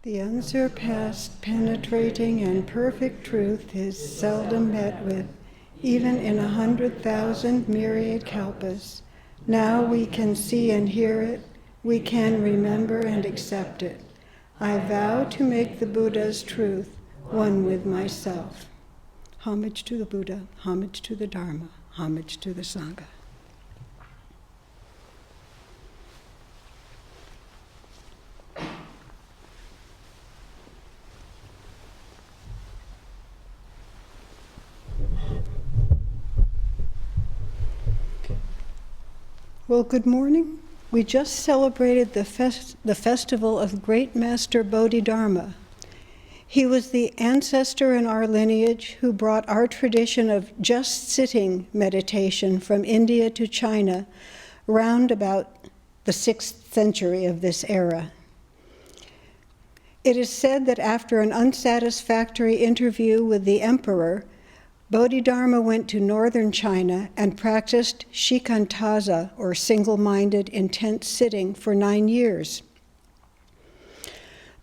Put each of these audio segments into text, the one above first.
The unsurpassed, penetrating, and perfect truth is seldom met with, even in 100,000 myriad kalpas. Now we can see and hear it, we can remember and accept it. I vow to make the Buddha's truth one with myself. Homage to the Buddha, homage to the Dharma, homage to the Sangha. Well, good morning. We just celebrated the festival of Great Master Bodhidharma. He was the ancestor in our lineage who brought our tradition of just sitting meditation from India to China round about the 6th century of this era. It is said that after an unsatisfactory interview with the emperor, Bodhidharma went to northern China and practiced shikantaza, or single-minded, intense sitting, for 9 years.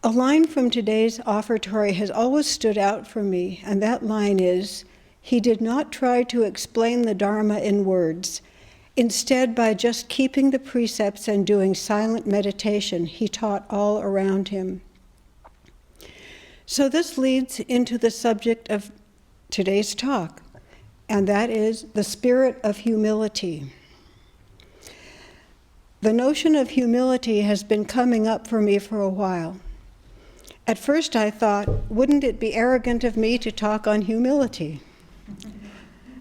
A line from today's offertory has always stood out for me, and that line is, he did not try to explain the Dharma in words. Instead, by just keeping the precepts and doing silent meditation, he taught all around him. So this leads into the subject of today's talk, and that is the spirit of humility. The notion of humility has been coming up for me for a while. At first I thought, wouldn't it be arrogant of me to talk on humility?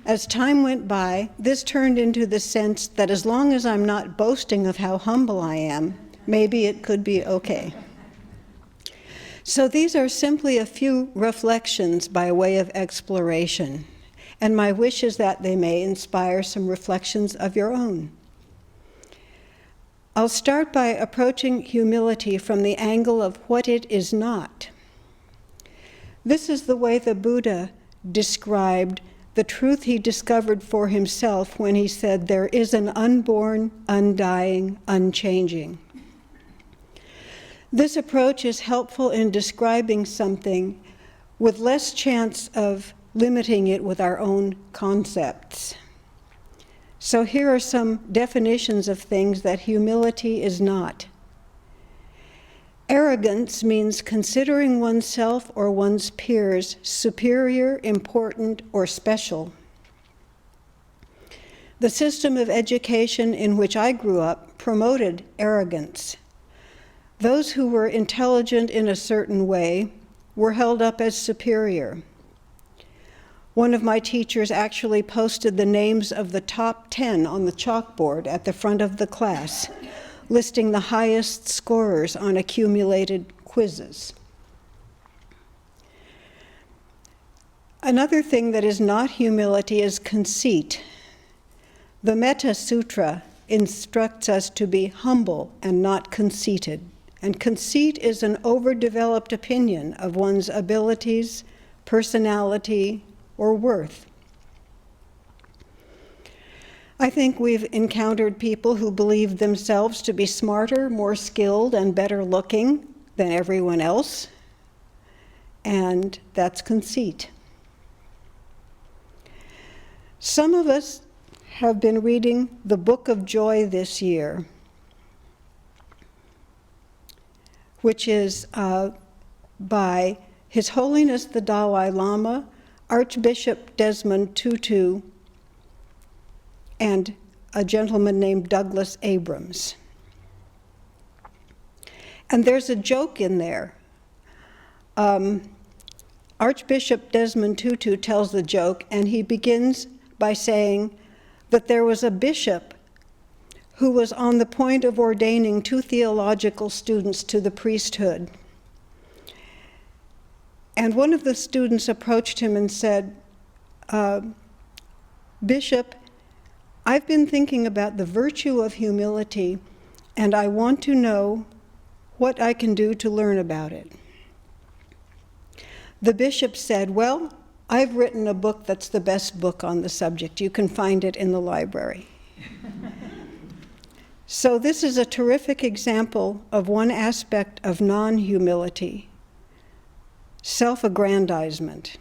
As time went by, this turned into the sense that as long as I'm not boasting of how humble I am, maybe it could be okay. So these are simply a few reflections by way of exploration, and my wish is that they may inspire some reflections of your own. I'll start by approaching humility from the angle of what it is not. This is the way the Buddha described the truth he discovered for himself when he said, "There is an unborn, undying, unchanging." This approach is helpful in describing something with less chance of limiting it with our own concepts. So here are some definitions of things that humility is not. Arrogance means considering oneself or one's peers superior, important, or special. The system of education in which I grew up promoted arrogance. Those who were intelligent in a certain way were held up as superior. One of my teachers actually posted the names of the top 10 on the chalkboard at the front of the class, listing the highest scorers on accumulated quizzes. Another thing that is not humility is conceit. The Metta Sutra instructs us to be humble and not conceited. And conceit is an overdeveloped opinion of one's abilities, personality, or worth. I think we've encountered people who believe themselves to be smarter, more skilled, and better looking than everyone else, and that's conceit. Some of us have been reading the Book of Joy this year, which is by His Holiness the Dalai Lama, Archbishop Desmond Tutu, and a gentleman named Douglas Abrams. And there's a joke in there. Archbishop Desmond Tutu tells the joke, and he begins by saying that there was a bishop who was on the point of ordaining 2 theological students to the priesthood. And one of the students approached him and said, "Bishop, I've been thinking about the virtue of humility, and I want to know what I can do to learn about it." The bishop said, "Well, I've written a book that's the best book on the subject. You can find it in the library." So this is a terrific example of one aspect of non-humility, self-aggrandizement.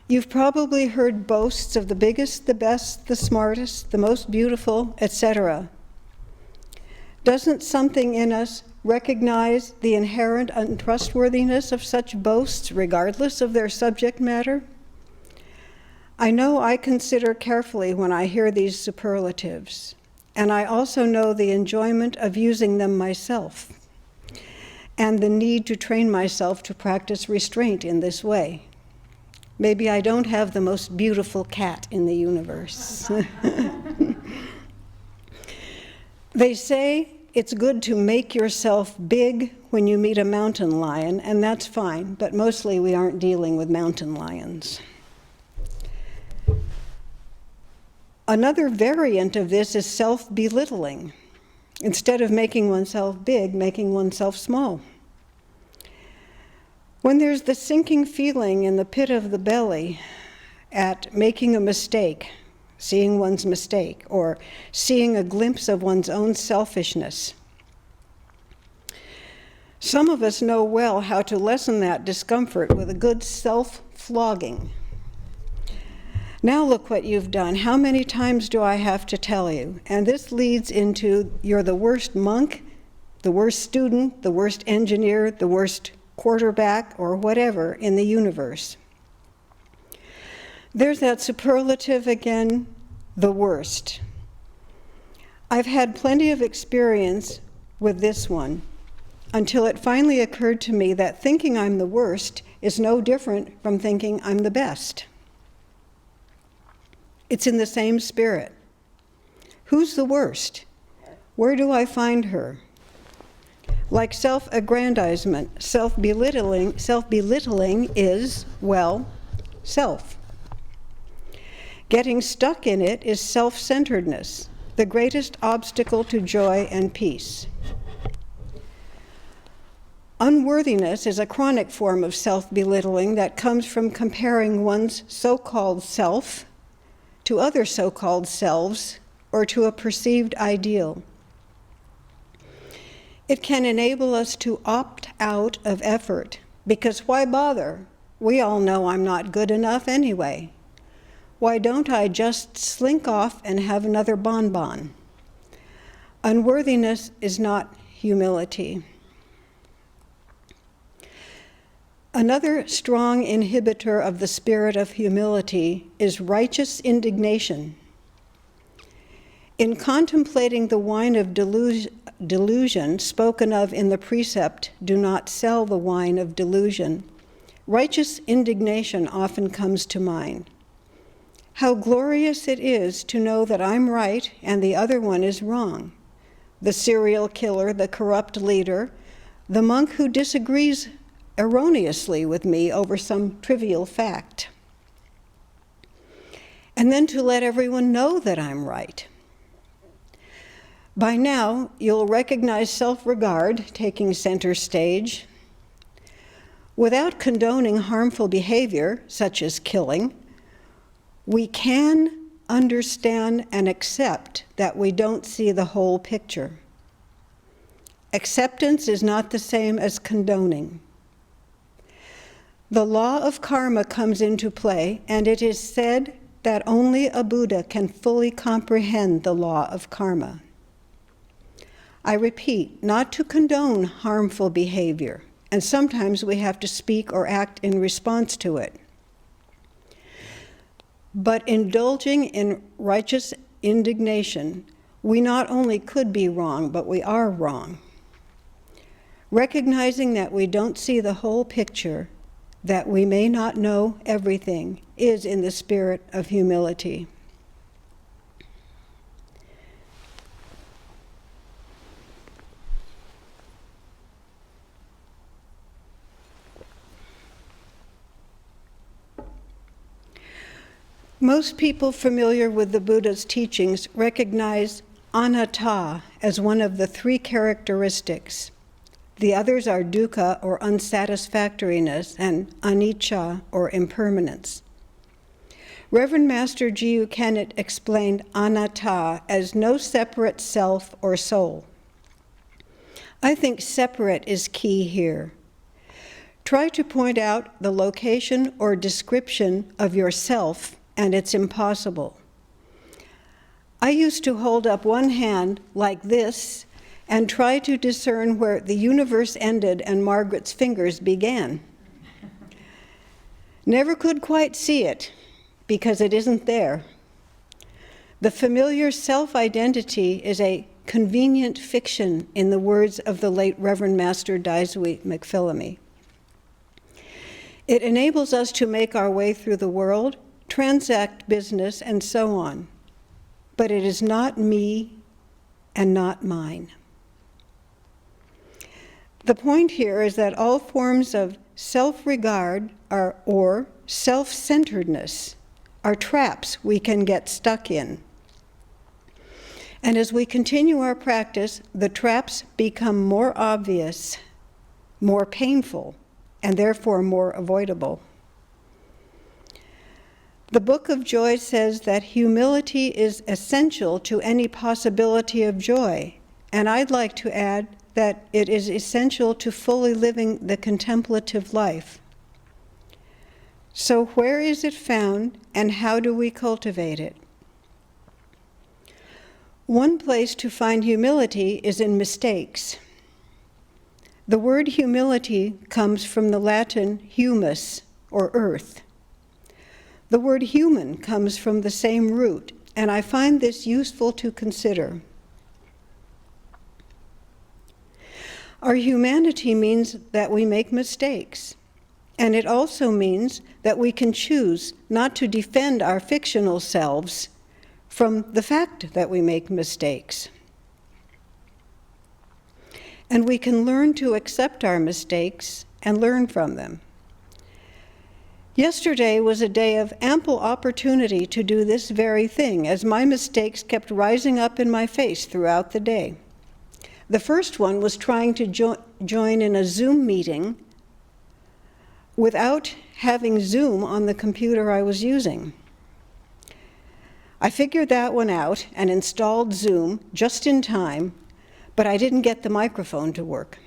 You've probably heard boasts of the biggest, the best, the smartest, the most beautiful, etc. Doesn't something in us recognize the inherent untrustworthiness of such boasts, regardless of their subject matter? I know I consider carefully when I hear these superlatives, and I also know the enjoyment of using them myself, and the need to train myself to practice restraint in this way. Maybe I don't have the most beautiful cat in the universe. They say it's good to make yourself big when you meet a mountain lion, and that's fine, but mostly we aren't dealing with mountain lions. Another variant of this is self-belittling. Instead of making oneself big, making oneself small. When there's the sinking feeling in the pit of the belly at making a mistake, seeing one's mistake, or seeing a glimpse of one's own selfishness, some of us know well how to lessen that discomfort with a good self-flogging. Now look what you've done. How many times do I have to tell you? And this leads into you're the worst monk, the worst student, the worst engineer, the worst quarterback, or whatever in the universe. There's that superlative again, the worst. I've had plenty of experience with this one until it finally occurred to me that thinking I'm the worst is no different from thinking I'm the best. It's in the same spirit. Who's the worst? Where do I find her? Like self-aggrandizement, self-belittling is, well, self. Getting stuck in it is self-centeredness, the greatest obstacle to joy and peace. Unworthiness is a chronic form of self-belittling that comes from comparing one's so-called self to other so-called selves or to a perceived ideal. It can enable us to opt out of effort, because why bother? We all know I'm not good enough anyway. Why don't I just slink off and have another bonbon? Unworthiness is not humility. Another strong inhibitor of the spirit of humility is righteous indignation. In contemplating the wine of delusion spoken of in the precept, do not sell the wine of delusion, righteous indignation often comes to mind. How glorious it is to know that I'm right and the other one is wrong. The serial killer, the corrupt leader, the monk who disagrees erroneously with me over some trivial fact. And then to let everyone know that I'm right. By now, you'll recognize self-regard taking center stage. Without condoning harmful behavior, such as killing, we can understand and accept that we don't see the whole picture. Acceptance is not the same as condoning. The law of karma comes into play, and it is said that only a Buddha can fully comprehend the law of karma. I repeat, not to condone harmful behavior, and sometimes we have to speak or act in response to it. But indulging in righteous indignation, we not only could be wrong, but we are wrong. Recognizing that we don't see the whole picture, that we may not know everything, is in the spirit of humility. Most people familiar with the Buddha's teachings recognize anatta as one of the three characteristics. The others are dukkha, or unsatisfactoriness, and anicca, or impermanence. Reverend Master G.U. Kennett explained anatta as no separate self or soul. I think separate is key here. Try to point out the location or description of yourself, and it's impossible. I used to hold up one hand like this and try to discern where the universe ended and Margaret's fingers began. Never could quite see it, because it isn't there. The familiar self-identity is a convenient fiction, in the words of the late Reverend Master Daisui McPhillamy. It enables us to make our way through the world, transact business, and so on. But it is not me and not mine. The point here is that all forms of self-regard or self-centeredness are traps we can get stuck in. And as we continue our practice, the traps become more obvious, more painful, and therefore more avoidable. The Book of Joy says that humility is essential to any possibility of joy, and I'd like to add that it is essential to fully living the contemplative life. So where is it found, and how do we cultivate it? One place to find humility is in mistakes. The word humility comes from the Latin humus, or earth. The word human comes from the same root, and I find this useful to consider. Our humanity means that we make mistakes, and it also means that we can choose not to defend our fictional selves from the fact that we make mistakes. And we can learn to accept our mistakes and learn from them. Yesterday was a day of ample opportunity to do this very thing, as my mistakes kept rising up in my face throughout the day. The first one was trying to join in a Zoom meeting without having Zoom on the computer I was using. I figured that one out and installed Zoom just in time, but I didn't get the microphone to work.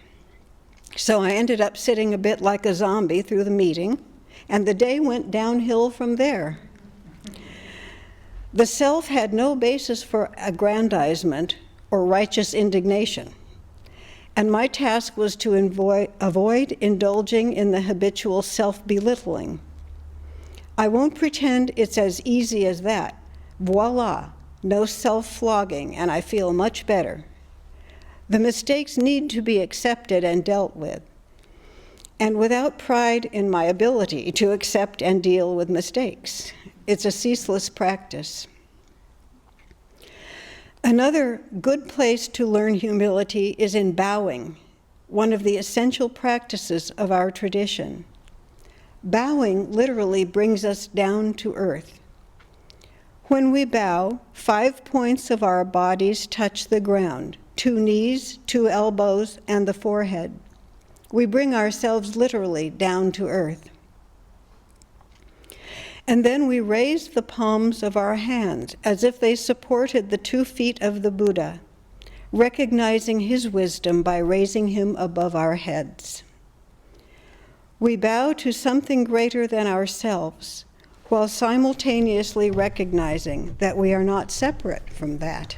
So I ended up sitting a bit like a zombie through the meeting, and the day went downhill from there. The self had no basis for aggrandizement or righteous indignation, and my task was to avoid indulging in the habitual self-belittling. I won't pretend it's as easy as that. Voila, no self-flogging, and I feel much better. The mistakes need to be accepted and dealt with, and without pride in my ability to accept and deal with mistakes. It's a ceaseless practice. Another good place to learn humility is in bowing, one of the essential practices of our tradition. Bowing literally brings us down to earth. When we bow, 5 points of our bodies touch the ground, 2 knees, 2 elbows, and the forehead. We bring ourselves literally down to earth. And then we raise the palms of our hands as if they supported the 2 feet of the Buddha, recognizing his wisdom by raising him above our heads. We bow to something greater than ourselves, while simultaneously recognizing that we are not separate from that.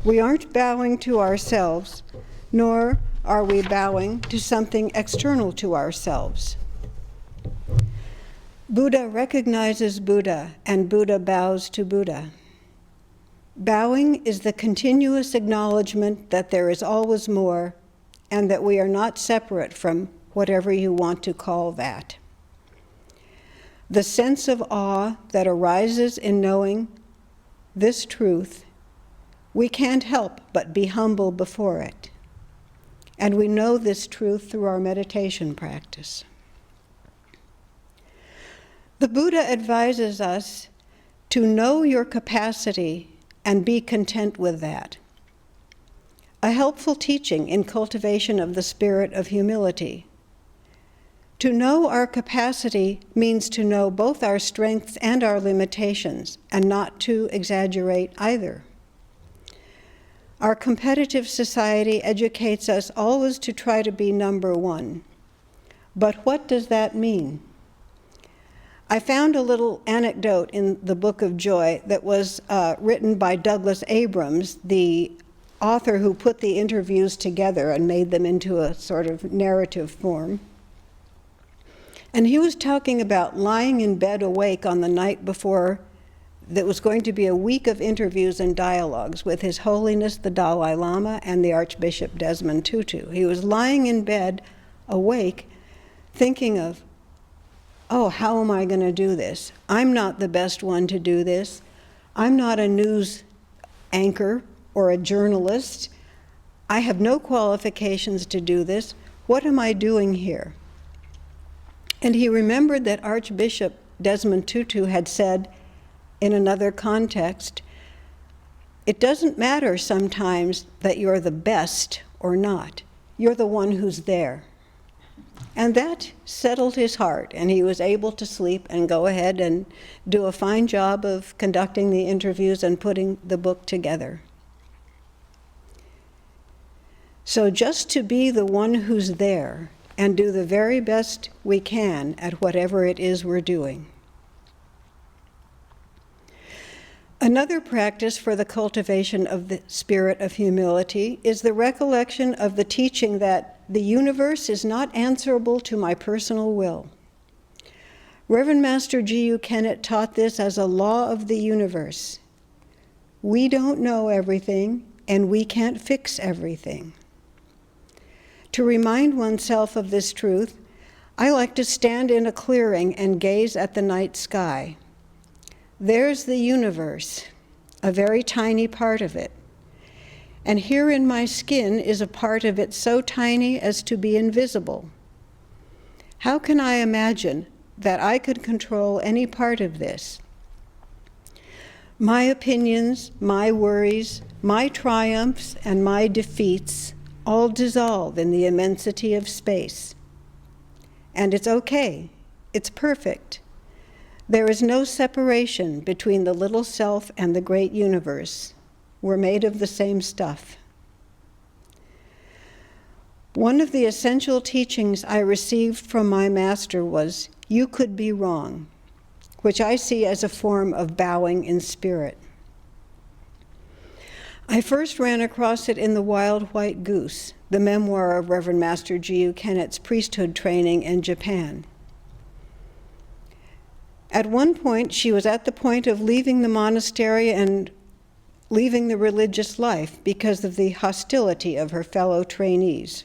We aren't bowing to ourselves, nor are we bowing to something external to ourselves. Buddha recognizes Buddha, and Buddha bows to Buddha. Bowing is the continuous acknowledgement that there is always more, and that we are not separate from whatever you want to call that. The sense of awe that arises in knowing this truth, we can't help but be humble before it. And we know this truth through our meditation practice. The Buddha advises us to know your capacity and be content with that. A helpful teaching in cultivation of the spirit of humility. To know our capacity means to know both our strengths and our limitations, and not to exaggerate either. Our competitive society educates us always to try to be number one. But what does that mean? I found a little anecdote in the Book of Joy that was written by Douglas Abrams, the author who put the interviews together and made them into a sort of narrative form. And he was talking about lying in bed awake on the night before that was going to be a week of interviews and dialogues with His Holiness the Dalai Lama and the Archbishop Desmond Tutu. He was lying in bed awake thinking of, oh, how am I going to do this? I'm not the best one to do this. I'm not a news anchor or a journalist. I have no qualifications to do this. What am I doing here? And he remembered that Archbishop Desmond Tutu had said in another context, it doesn't matter sometimes that you're the best or not. You're the one who's there. And that settled his heart, and he was able to sleep and go ahead and do a fine job of conducting the interviews and putting the book together. So just to be the one who's there and do the very best we can at whatever it is we're doing. Another practice for the cultivation of the spirit of humility is the recollection of the teaching that the universe is not answerable to my personal will. Reverend Master G.U. Kennett taught this as a law of the universe. We don't know everything, and we can't fix everything. To remind oneself of this truth, I like to stand in a clearing and gaze at the night sky. There's the universe, a very tiny part of it. And here in my skin is a part of it so tiny as to be invisible. How can I imagine that I could control any part of this? My opinions, my worries, my triumphs, and my defeats all dissolve in the immensity of space. And it's okay. It's perfect. There is no separation between the little self and the great universe. We're made of the same stuff. One of the essential teachings I received from my master was, you could be wrong, which I see as a form of bowing in spirit. I first ran across it in The Wild White Goose, the memoir of Reverend Master G.U. Kennett's priesthood training in Japan. At one point, she was at the point of leaving the monastery and leaving the religious life because of the hostility of her fellow trainees.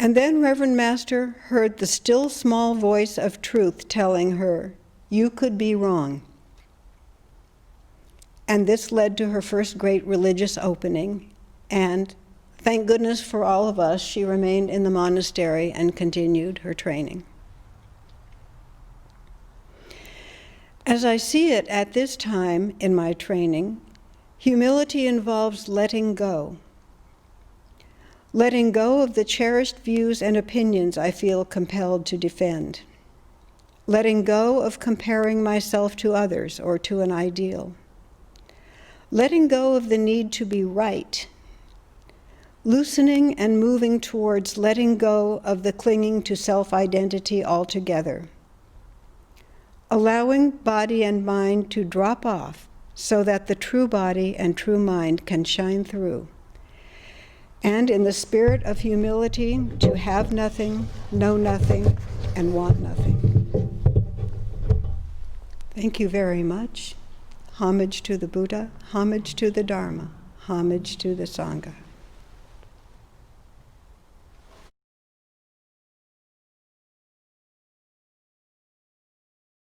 And then Reverend Master heard the still small voice of truth telling her, you could be wrong. And this led to her first great religious opening, and thank goodness for all of us, she remained in the monastery and continued her training. As I see it at this time in my training, humility involves letting go. Letting go of the cherished views and opinions I feel compelled to defend. Letting go of comparing myself to others or to an ideal. Letting go of the need to be right. Loosening and moving towards letting go of the clinging to self-identity altogether. Allowing body and mind to drop off so that the true body and true mind can shine through. And in the spirit of humility, to have nothing, know nothing, and want nothing. Thank you very much. Homage to the Buddha, homage to the Dharma, homage to the Sangha.